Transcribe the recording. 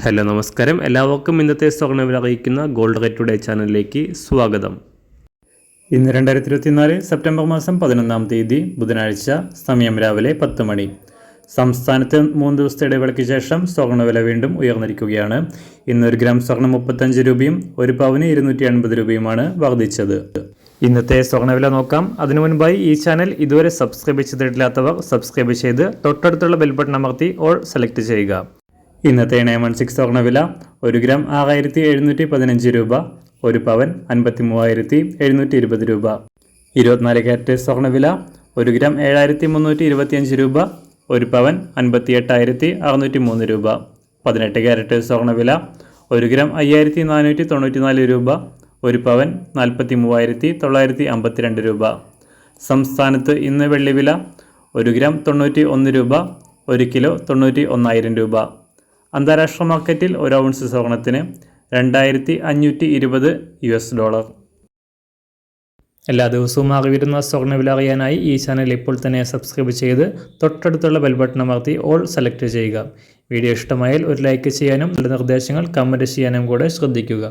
Hello നമസ്കാരം, എല്ലാവർക്കും ഇന്നത്തെ സ്വർണ്ണവില അറിയിക്കുന്ന ഗോൾഡ് റേറ്റ് ടുഡേ ചാനലിലേക്ക് സ്വാഗതം. ഇന്ന് 2024 സെപ്റ്റംബർ മാസം 11-ാം തീയതി ബുധനാഴ്ച, സമയം രാവിലെ 10 മണി. സംസ്ഥാനത്ത് 3 ദിവസത്തെ ഇടവേളയ്ക്ക് ശേഷം സ്വർണ്ണവില വീണ്ടും ഉയർന്നിരിക്കുകയാണ്. ഇന്ന് 1 ഗ്രാം സ്വർണ്ണം 35 രൂപയും 1 പവന് 250 രൂപയുമാണ് വർദ്ധിച്ചത്. ഇന്നത്തെ സ്വർണ്ണവില നോക്കാം. അതിനു മുൻപായി ഈ ചാനൽ ഇതുവരെ സബ്സ്ക്രൈബ് ചെയ്തിട്ടില്ലാത്തവർ സബ്സ്ക്രൈബ് ചെയ്ത് തൊട്ടടുത്തുള്ള ബെൽ ബട്ടൺ അമർത്തി ഓൾ സെലക്ട് ചെയ്യുക. ഇന്നത്തെ 916 സ്വർണ്ണവില 1 ഗ്രാം 6715 രൂപ, 1 പവൻ 53,720 രൂപ. 24 ക്യാരറ്റ് സ്വർണ്ണവില 1 ഗ്രാം 7325 രൂപ, 1 പവൻ 58,603 രൂപ. 18 ക്യാരറ്റ് സ്വർണ്ണവില 1 ഗ്രാം 5494 രൂപ, 1 പവൻ 43,952 രൂപ. സംസ്ഥാനത്ത് ഇന്ന് വെള്ളിവില 1 ഗ്രാം 91 രൂപ, 1 കിലോ 91,000 രൂപ. അന്താരാഷ്ട്ര മാർക്കറ്റിൽ 1 ഔൺസ് സ്വർണത്തിന് $2,520. എല്ലാ ദിവസവും അറിവിരുന്ന സ്വർണ്ണവില അറിയാനായി ഈ ചാനൽ ഇപ്പോൾ തന്നെ സബ്സ്ക്രൈബ് ചെയ്ത് തൊട്ടടുത്തുള്ള ബെൽ ബട്ടൺ അമർത്തി ഓൾ സെലക്ട് ചെയ്യുക. വീഡിയോ ഇഷ്ടമായാൽ ഒരു ലൈക്ക് ചെയ്യാനും നല്ല നിർദ്ദേശങ്ങൾ കമൻറ്റ് ചെയ്യാനും കൂടെ ശ്രദ്ധിക്കുക.